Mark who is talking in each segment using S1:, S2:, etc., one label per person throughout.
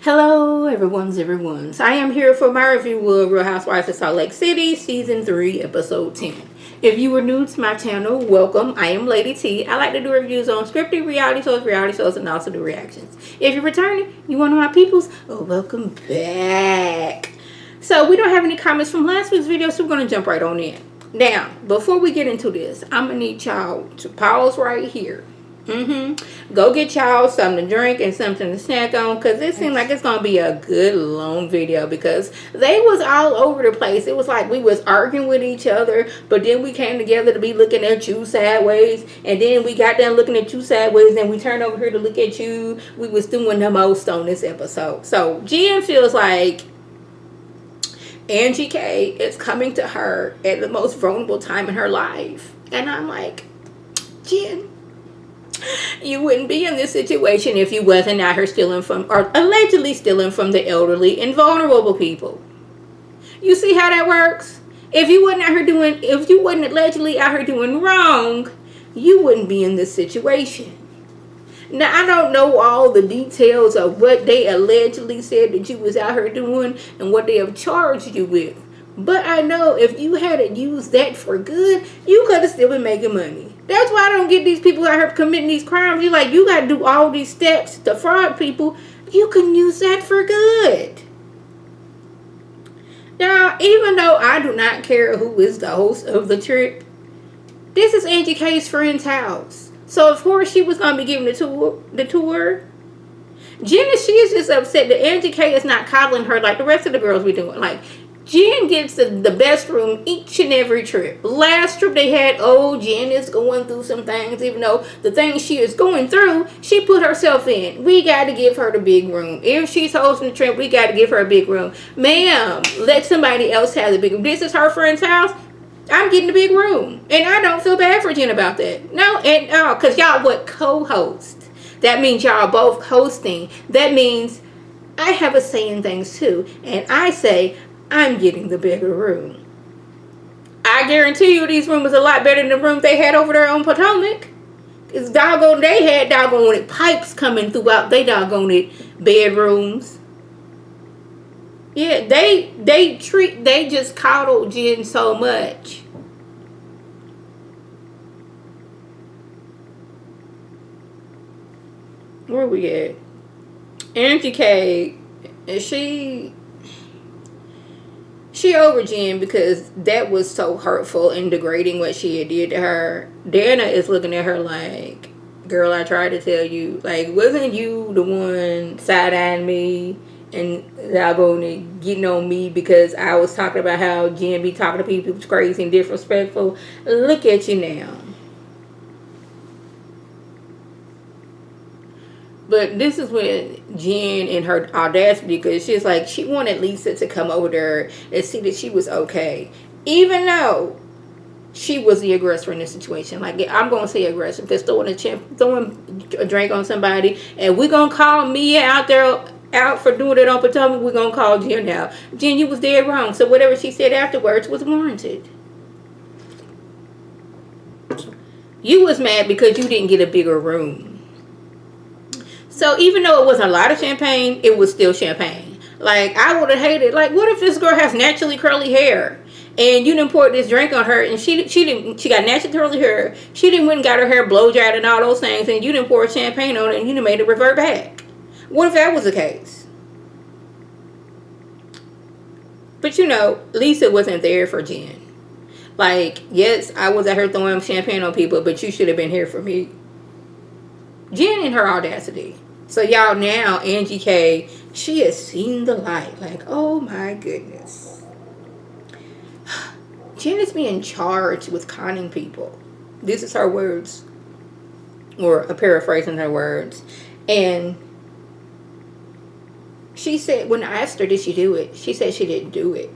S1: Hello, everyone's. I am here for my review of Real Housewives of Salt Lake City, Season 3, Episode 10. If you are new to my channel, welcome. I am Lady T. I like to do reviews on scripted reality shows, and also do reactions. If you're returning, you one of my peoples, welcome back. So, we don't have any comments from last week's video, so we're going to jump right on in. Now, before we get into this, I'm going to need y'all to pause right here. Go get y'all something to drink and something to snack on, because it seemed like it's gonna be a good long video, because they was all over the place. It was like we was arguing with each other, but then we came together to be looking at you sideways, and then we got done looking at you sideways, and we turned over here to look at you. We was doing the most on this episode. So Jen feels like Angie K is coming to her at the most vulnerable time in her life, and I'm like, Jen, you wouldn't be in this situation if you wasn't out here stealing from, or allegedly stealing from, the elderly and vulnerable people. You see how that works? If you wasn't allegedly out here doing wrong, you wouldn't be in this situation. Now, I don't know all the details of what they allegedly said that you was out here doing and what they have charged you with. But I know if you hadn't used that for good, you could have still been making money. That's why I don't get these people out here committing these crimes. You like, you got to do all these steps to fraud people. You can use that for good. Now, even though I do not care who is the host of the trip, this is Angie K's friend's house. So, of course, she was going to be giving the tour. Jen, she is just upset that Angie K is not coddling her like the rest of the girls be doing. Like, Jen gets the best room each and every trip. Last trip they had, Jen is going through some things. Even though the things she is going through, she put herself in. We got to give her the big room. If she's hosting the trip, we got to give her a big room. Ma'am, let somebody else have the big room. This is her friend's house. I'm getting the big room. And I don't feel bad for Jen about that. No, and because y'all would co-host. That means y'all both hosting. That means I have a say in things too. And I say, I'm getting the bigger room. I guarantee you these rooms are a lot better than the room they had over there on Potomac. It's doggone, they had doggone it pipes coming throughout they doggone it bedrooms. Yeah, they just coddled Jen so much. Where we at? Angie K, she over Jen because that was so hurtful and degrading what she had did to her. Dana is looking at her like, girl, I tried to tell you. Like, wasn't you the one side-eyeing me and getting on me because I was talking about how Jen be talking to people crazy and disrespectful? Look at you now. But this is when Jen and her audacity, because she's like, she wanted Lisa to come over there and see that she was okay. Even though she was the aggressor in this situation. Like, I'm going to say aggressor. Because throwing a drink on somebody, and we're going to call Mia out for doing it on Potomac, we're going to call Jen out. Jen, you was dead wrong. So whatever she said afterwards was warranted. You was mad because you didn't get a bigger room. So even though it wasn't a lot of champagne, it was still champagne. Like, I would have hated, like, what if this girl has naturally curly hair and you didn't pour this drink on her and she got naturally curly hair. She didn't went and got her hair blow dried and all those things, and you didn't pour champagne on it and you done made it revert back. What if that was the case? But you know, Lisa wasn't there for Jen. Like, yes, I was out here throwing champagne on people, but you should have been here for me. Jen and her audacity. So y'all, now Angie K, she has seen the light. Like, oh my goodness. Jen is being charged with conning people. This is her words, or a paraphrasing her words. And she said, when I asked her, did she do it? She said she didn't do it.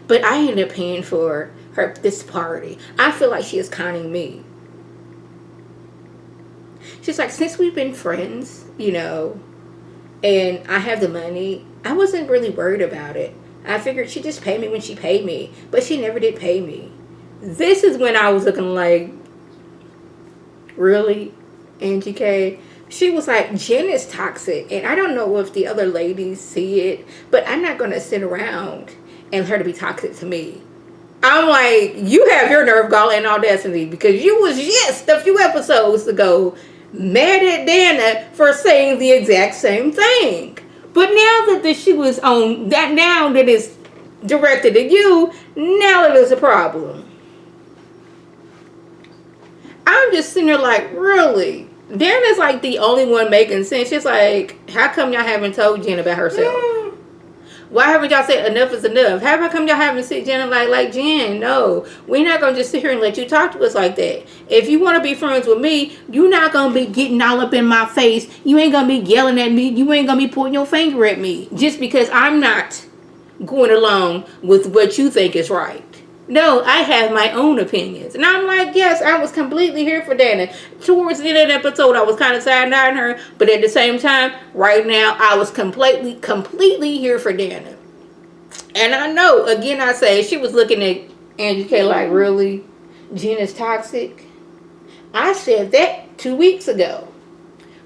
S1: But I ended up paying for this party. I feel like she is conning me. She's like, since we've been friends, you know, and I have the money, I wasn't really worried about it. I figured she'd just pay me when she paid me, but she never did pay me. This is when I was looking like, really, Angie K? She was like, Jen is toxic. And I don't know if the other ladies see it, but I'm not going to sit around and her to be toxic to me. I'm like, you have your nerve, gall, and audacity, because you was just a few episodes ago mad at Dana for saying the exact same thing. But now that she was on that, now that it's directed at you, now it is a problem. I'm just sitting there like, really? Dana's like the only one making sense. She's like, how come y'all haven't told Jen about herself? Why haven't y'all said enough is enough? How come y'all haven't said Jen like Jen? No, we're not gonna just sit here and let you talk to us like that. If you want to be friends with me, you're not gonna be getting all up in my face. You ain't gonna be yelling at me. You ain't gonna be pointing your finger at me just because I'm not going along with what you think is right. No, I have my own opinions. And I'm like, yes, I was completely here for Dana. Towards the end of the episode, I was kind of side-eyeing her. But at the same time, right now, I was completely here for Dana. And I know, again, I say, she was looking at Angie K like, really? Jen is toxic? I said that 2 weeks ago.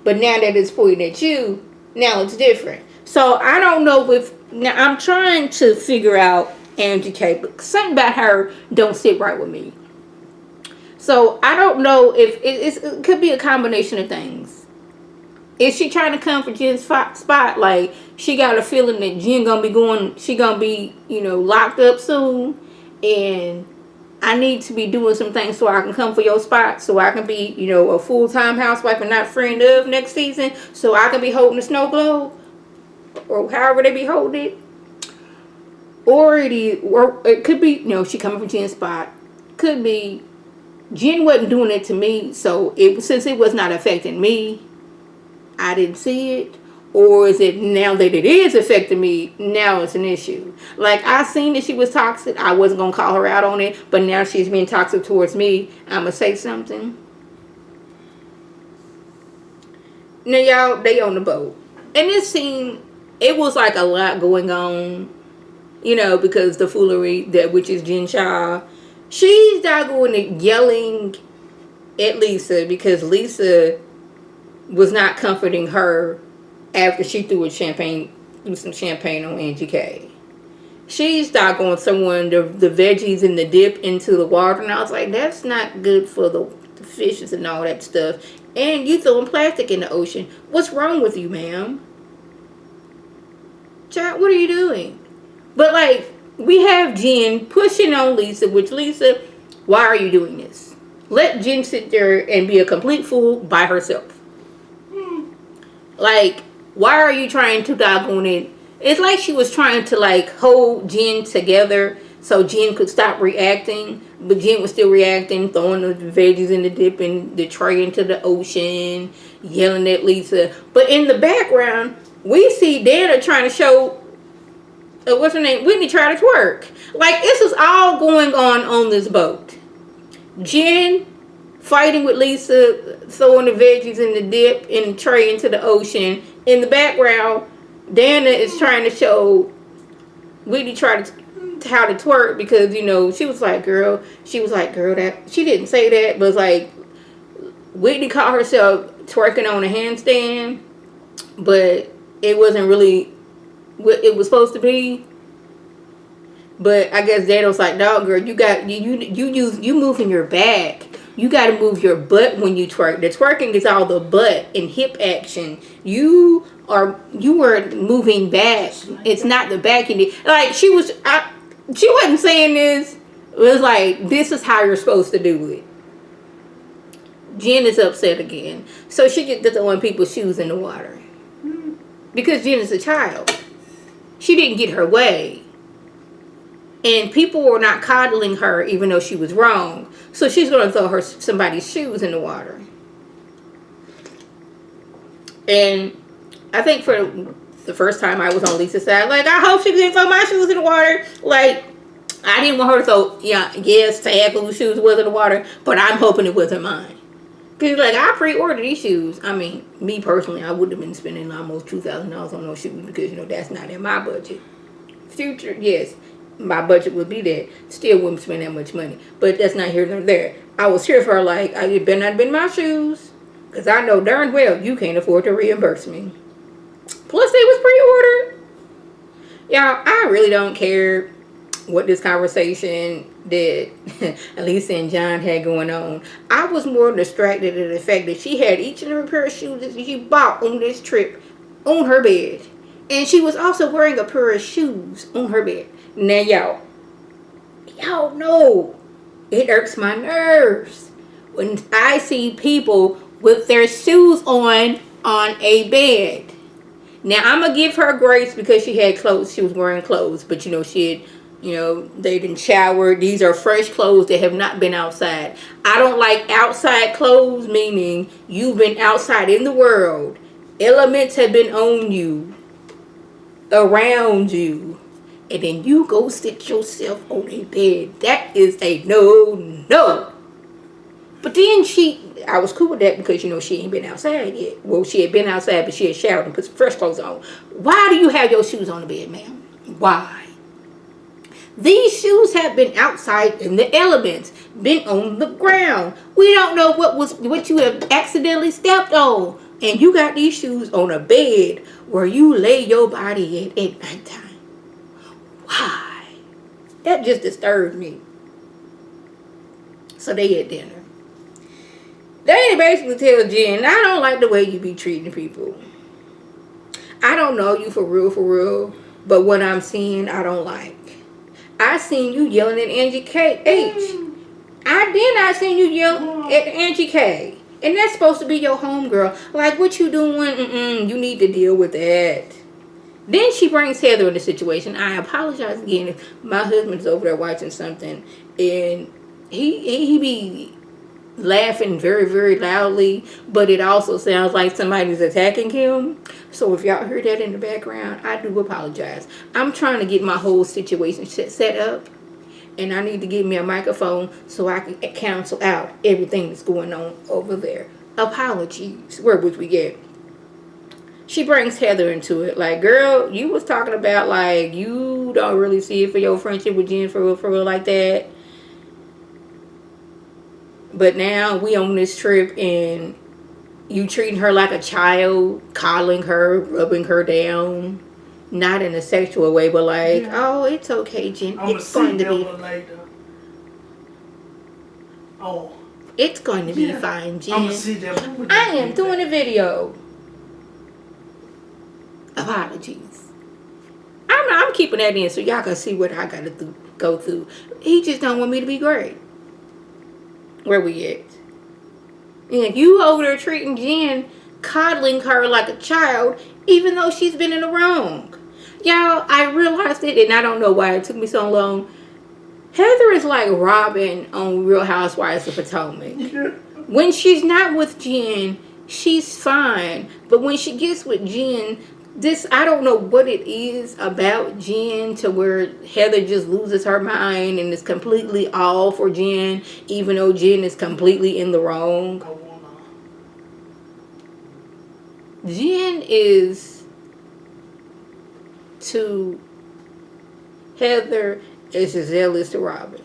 S1: But now that it's pointing at you, now it's different. So I don't know if... Now, I'm trying to figure out Angie K, but something about her don't sit right with me. So I don't know if it could be a combination of things. Is she trying to come for Jen's spot? Like, she got a feeling that Jen gonna be she gonna be, locked up soon, and I need to be doing some things so I can come for your spot, so I can be, a full-time housewife and not friend of next season, so I can be holding the snow globe, or however they be holding it. Or it could be, she coming from Jen's spot. Could be Jen wasn't doing it to me, so since it was not affecting me, I didn't see it. Or is it now that it is affecting me, now it's an issue? Like, I seen that she was toxic. I wasn't going to call her out on it, but now she's being toxic towards me. I'm going to say something. Now, y'all, they on the boat. And this scene, it was like a lot going on. Because the foolery, which is Jen Shaw, she's not going to yelling at Lisa because Lisa was not comforting her after she threw some champagne on Angie K. She's not going to throwing the veggies and the dip into the water, and I was like, that's not good for the fishes and all that stuff. And you throwing plastic in the ocean. What's wrong with you, ma'am? Child, what are you doing? But, like, we have Jen pushing on Lisa, which, Lisa, why are you doing this? Let Jen sit there and be a complete fool by herself. Like, why are you trying to doggone it? It's like she was trying to, like, hold Jen together so Jen could stop reacting. But Jen was still reacting, throwing the veggies in the dip and the tray into the ocean, yelling at Lisa. But in the background, we see Dana trying to show... what's her name? Whitney tried to twerk. Like, this is all going on this boat. Jen fighting with Lisa, throwing the veggies in the dip and the tray into the ocean. In the background, Dana is trying to show Whitney tried to how to twerk because, she was like, girl, that she didn't say that, but it's like Whitney caught herself twerking on a handstand, but it wasn't really what it was supposed to be. But I guess Dana was like, no, girl, you moving your back. You got to move your butt when you twerk. The twerking is all the butt and hip action. You were moving back. It's not the back. Like, she wasn't saying this. It was like, this is how you're supposed to do it. Jen is upset again. So she gets to throwing people's shoes in the water. Because Jen is a child. She didn't get her way. And people were not coddling her even though she was wrong. So she's going to throw somebody's shoes in the water. And I think for the first time I was on Lisa's side, like, I hope she didn't throw my shoes in the water. Like, I didn't want her to throw, sad whose shoes was in the water, but I'm hoping it wasn't mine. Because, like, I pre-ordered these shoes. I mean, me personally, I wouldn't have been spending almost $2,000 on those shoes because, that's not in my budget. Future, yes, my budget would be there. Still wouldn't spend that much money. But that's not here nor there. I was here for, like, it better not have been my shoes. Because I know darn well you can't afford to reimburse me. Plus, they was pre-ordered. Y'all, I really don't care what this conversation that Elisa and John had going on. I was more distracted at the fact that she had each and every pair of shoes that she bought on this trip on her bed. And she was also wearing a pair of shoes on her bed. Now, y'all know it irks my nerves when I see people with their shoes on a bed. Now, I'm going to give her grace because she had clothes. She was wearing clothes. But, she had, they didn't shower. These are fresh clothes that have not been outside. I don't like outside clothes, meaning you've been outside in the world. Elements have been on you, around you. And then you go sit yourself on a bed. That is a no. But then I was cool with that because, she ain't been outside yet. Well, she had been outside, but she had showered and put some fresh clothes on. Why do you have your shoes on the bed, ma'am? Why? These shoes have been outside in the elements, been on the ground. We don't know what you have accidentally stepped on. And you got these shoes on a bed where you lay your body at nighttime. Why? That just disturbed me. So they had dinner. They basically tell Jen, I don't like the way you be treating people. I don't know you for real, but what I'm seeing, I don't like. I seen you yelling at Angie K. I seen you yell at Angie K. And that's supposed to be your homegirl. Like, what you doing? You need to deal with that. Then she brings Heather in the situation. I apologize again if my husband's over there watching something and he be laughing very, very loudly, but it also sounds like somebody's attacking him. So if y'all heard that in the background, I do apologize. I'm trying to get my whole situation set up, and I need to get me a microphone so I can cancel out everything that's going on over there. Apologies. Where would we get? She brings Heather into it. Like, girl, you was talking about, like, you don't really see it for your friendship with Jen for real like that. But now we on this trip and you treating her like a child, coddling her, rubbing her down. Not in a sexual way, but like, oh, it's okay, Jen. It's going to be later. Oh. It's going to be fine, Jen. I'm gonna see that. I am doing a video. Apologies. I'm keeping that in so y'all can see what I gotta go through. He just don't want me to be great. Where we at? And you over there treating Jen, coddling her like a child, even though she's been in the wrong. Y'all, I realized it, and I don't know why it took me so long. Heather is like Robin on Real Housewives of Potomac. When she's not with Jen, she's fine. But when she gets with Jen, I don't know what it is about Jen to where Heather just loses her mind and is completely all for Jen, even though Jen is completely in the wrong. Jen is to Heather as Giselle is to Robin.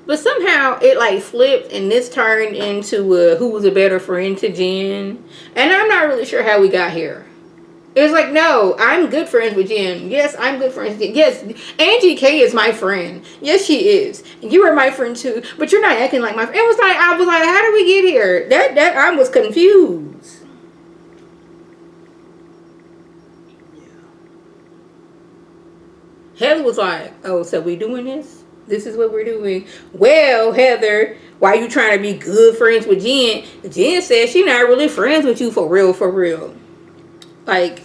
S1: But somehow it like flipped and this turned into who was a better friend to Jen. And I'm not really sure how we got here. It was like, no, I'm good friends with Jen. Yes, I'm good friends with Jen. Yes, Angie K is my friend. Yes, she is. You are my friend too. But you're not acting like my friend. I was like, how did we get here? That I was confused. Heather was like, oh, so we doing this? This is what we're doing. Well, Heather, why you trying to be good friends with Jen? Jen said she not really friends with you for real. Like,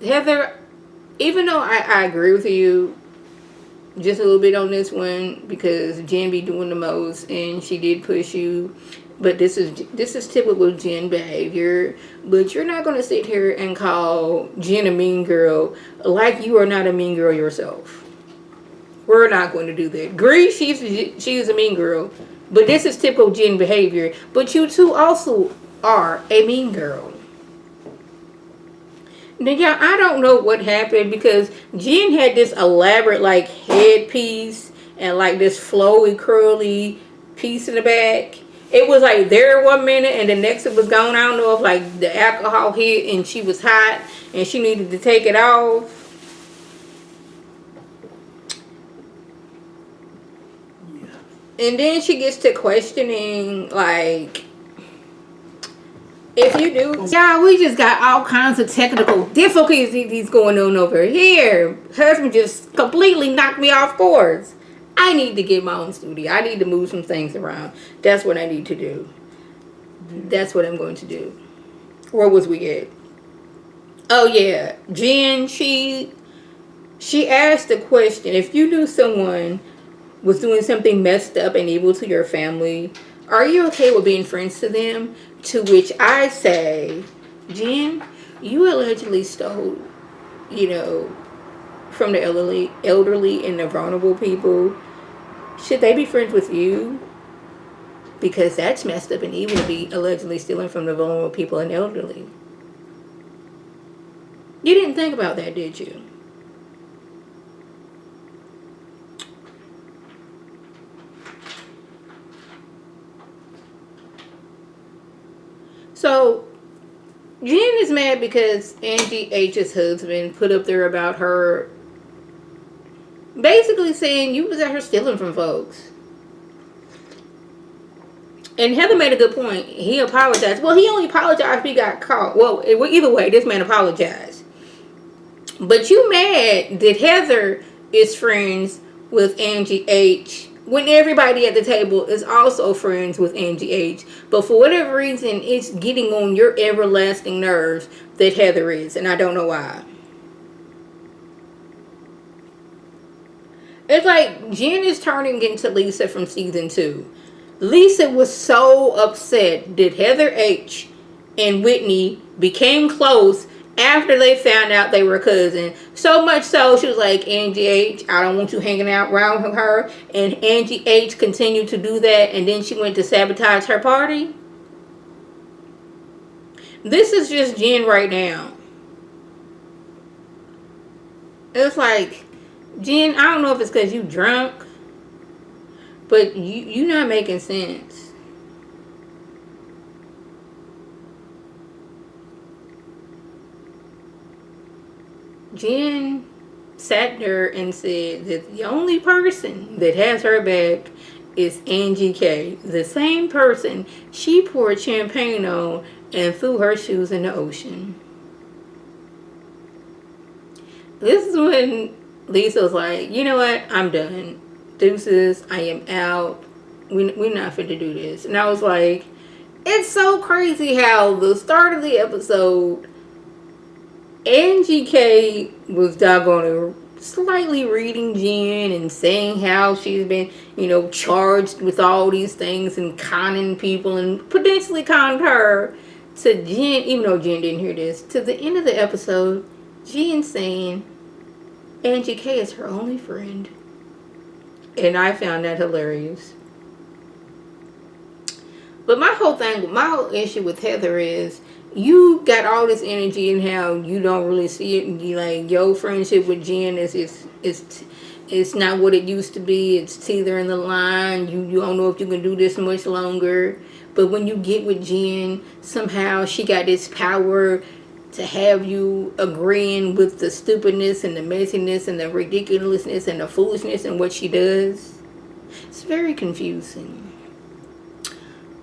S1: Heather, even though I agree with you just a little bit on this one because Jen be doing the most and she did push you. But this is typical Jen behavior. But you're not going to sit here and call Jen a mean girl like you are not a mean girl yourself. We're not going to do that. Agree, she's a mean girl. But this is typical Jen behavior. But you two also are a mean girl. Yeah, I don't know what happened because Jen had this elaborate like headpiece and like this flowy curly piece in the back. It was like there one minute and the next it was gone. I don't know if like the alcohol hit and she was hot and she needed to take it off. And then she gets to questioning like, if you do, yeah, we just got all kinds of technical difficulties going on over here. Husband just completely knocked me off course. I need to get my own studio. I need to move some things around. That's what I need to do. That's what I'm going to do. Where was we at? Oh yeah, Jen. She asked the question: if you knew someone was doing something messed up and evil to your family, are you okay with being friends to them? To which I say, Jen, you allegedly stole, you know, from the elderly and the vulnerable people. Should they be friends with you? Because that's messed up and evil to be allegedly stealing from the vulnerable people and elderly. You didn't think about that, did you? So, Jen is mad because Angie H's husband put up there about her basically saying you was out here stealing from folks. And Heather made a good point. He apologized. Well, he only apologized if he got caught. Well, either way, this man apologized. But you mad that Heather is friends with Angie H when everybody at the table is also friends with Angie H. But for whatever reason, it's getting on your everlasting nerves that Heather is. And I don't know why. It's like Jen is turning into Lisa from season 2. Lisa was so upset that Heather H and Whitney became close after they found out they were cousins. So much so, she was like, Angie H, I don't want you hanging out around with her. And Angie H continued to do that, and then she went to sabotage her party. This is just Jen right now. It's like, Jen, I don't know if it's because you drunk, but you not making sense. Jen sat there and said that the only person that has her back is Angie K. The same person she poured champagne on and threw her shoes in the ocean. This is when Lisa was like, you know what? I'm done. Deuces, I am out. We're not fit to do this. And I was like, it's so crazy how the start of the episode, Angie K was doggone slightly reading Jen and saying how she's been, charged with all these things and conning people and potentially conned her, to Jen, even though Jen didn't hear this, to the end of the episode, Jen saying Angie K is her only friend. And I found that hilarious. But my whole issue with Heather is, you got all this energy and how you don't really see it, and you like your friendship with Jen it's not what it used to be. It's teetering the line. You don't know if you can do this much longer. But when you get with Jen, somehow she got this power to have you agreeing with the stupidness and the messiness and the ridiculousness and the foolishness and what she does. It's very confusing.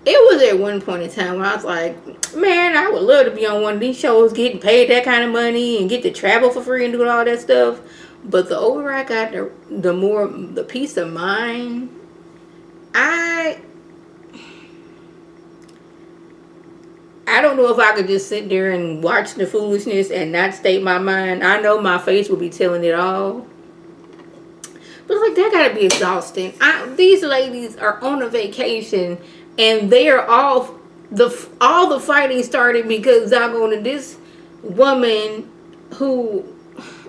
S1: It was at one point in time when I was like, man, I would love to be on one of these shows, getting paid that kind of money and get to travel for free and do all that stuff. But the older I got, the more the peace of mind. I don't know if I could just sit there and watch the foolishness and not state my mind. I know my face will be telling it all. But like, that gotta be exhausting. These ladies are on a vacation and they are all the fighting started because doggone it, this woman who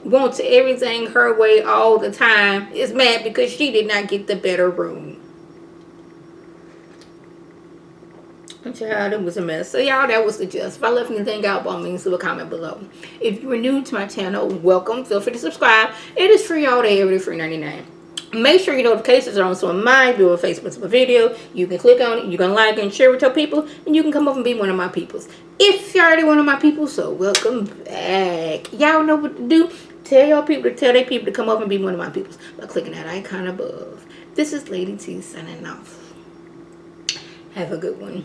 S1: wants everything her way all the time is mad because she did not get the better room. Child, it was a mess. So y'all, that was the gist. If I left anything out, by all means, leave a comment below. If you are new to my channel, welcome. Feel free to subscribe. It is free all day, every day, free 99. Make sure your notifications are on so when I do a Facebook video. You can click on it, you can like and share with your people, and you can come up and be one of my peoples. If you're already one of my people, so welcome back. Y'all know what to do. Tell your people to tell their people to come up and be one of my peoples by clicking that icon above. This is Lady T signing off. Have a good one.